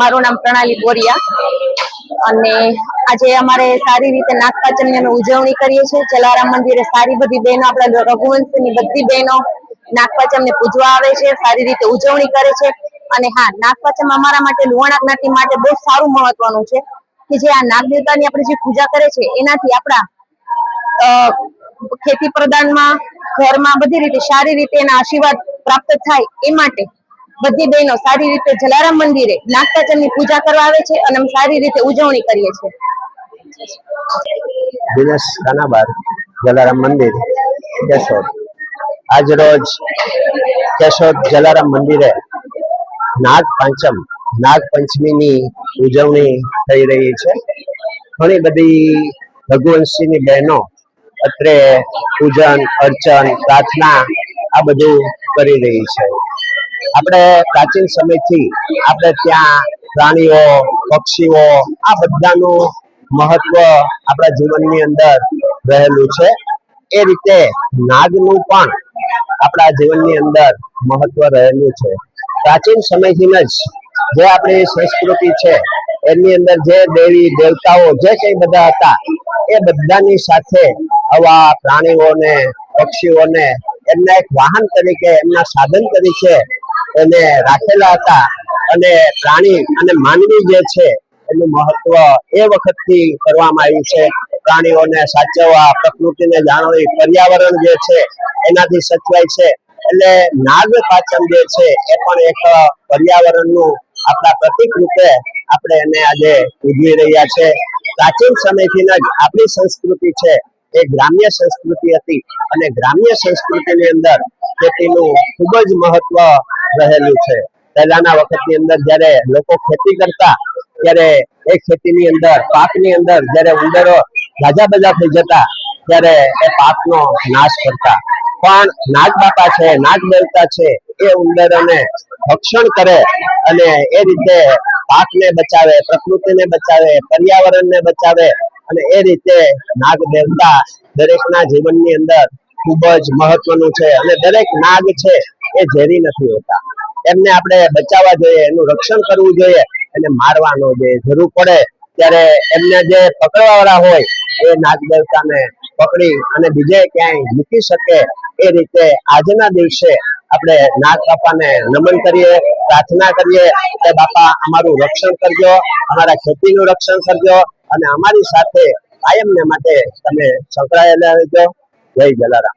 મારું નામ પ્રણાલી બોરિયા અને આજે અમારે સારી રીતે નાગપાંચમની અમે ઉજવણી કરીએ છીએ। જલારામ મંદિરે સારી બધી બહેનો આપણા રઘુવંશની બધી બહેનો નાગપાંચમને પૂજવા આવે છે, સારી રીતે ઉજવણી કરે છે। અને હા, નાગપાંચમ અમારા માટે લુહાણા જ્ઞાતિ માટે બહુ સારું મહત્વનું છે કે જે આ નાગ દેવતાની આપણે જે પૂજા કરે છે એનાથી આપણા ખેતી પ્રદાનમાં ઘરમાં બધી રીતે સારી રીતે એના આશીર્વાદ પ્રાપ્ત થાય એ માટે બધી બહેનો સારી રીતે જલારામ મંદિરે નાગપાંચમની પૂજા કરવા આવે છે અને અમે સારી રીતે ઉજવણી કરીએ છીએ। દિનેશ કાનાબાર, જલારામ મંદિર, કેશોદ। આજ રોજ કેશોદ જલારામ મંદિરે નાગપંચમીની ઉજવણી થઈ રહી છે। ઘણી બધી રઘુવંશીની બહેનો અત્રે પૂજન અર્ચન પ્રાર્થના આ બધું કરી રહી છે। આપણે પ્રાચીન સમયથી આપણે ત્યાં પ્રાણીઓ પક્ષીઓ આ બધાનું મહત્વ આપણા જીવનની અંદર રહેલું છે। એ રીતે નાગનું પણ આપણા જીવનની અંદર મહત્વ રહેલું છે। પ્રાચીન સમયથી જ જે આપણી સંસ્કૃતિ છે એની અંદર જે દેવી દેવતાઓ જે કંઈ બધા હતા એ બધાની સાથે આવા પ્રાણીઓને પક્ષીઓને એમના એક વાહન તરીકે એમના સાધન તરીકે એને રાખેલા હતા। અને પ્રાણી અને માનવી જે છે એનું મહત્વ એ વખતથી કરવામાં આવ્યું છે। પ્રાણીઓને સાચવવા, પ્રકૃતિને જાણવી, પર્યાવરણ જે છે એનાથી સચવાય છે। એટલે નાગ પાંચમ જે છે એ પણ એક પર્યાવરણનું આપણા પ્રતીક રૂપે આપણે એને આજે ઉજવી રહ્યા છે। પ્રાચીન સમયથી જ આપણી સંસ્કૃતિ છે એ ગ્રામ્ય સંસ્કૃતિ હતી અને ગ્રામ્ય સંસ્કૃતિની અંદર ખેતીનું ખૂબ જ મહત્વ રહેલું છે। પહેલાના વખતની અંદર જ્યારે લોકો ખેતી કરતા ત્યારે એ ખેતીની અંદર પાકની અંદર જ્યારે ઉંદરો ગાજા બજા થઈ જતા ત્યારે એ પાકનો નાશ કરતા, પણ નાગ બાપા છે, નાગ દેવતા છે એ ઉંદરોને ભક્ષણ કરે અને એ રીતે પાકને બચાવે, પ્રકૃતિને બચાવે, પર્યાવરણને બચાવે અને એ રીતે નાગ દેવતા દરેકના જીવનની અંદર ખૂબ જ મહત્વનું છે। અને દરેક નાગ છે એ ઝેરી નથી હોતા, એમને આપણે બચાવવા જોઈએ, એનું રક્ષણ કરવું જોઈએ, એને મારવા ન જોઈએ। જરૂર પડે ત્યારે એમને જે પકડવા વાળા હોય એ નાગ દેવતાને પકડી અને બીજે ક્યાંય મૂકી શકે એ રીતે આજના દિવસે આપણે નાગ બાપાને નમન કરીએ, પ્રાર્થના કરીએ કે બાપા અમારું રક્ષણ કરજો, અમારા ખેતીનું રક્ષણ કરજો અને અમારી સાથે કાયમને માટે તમે સંકળાયેલા રહેજો। જય જલારામ।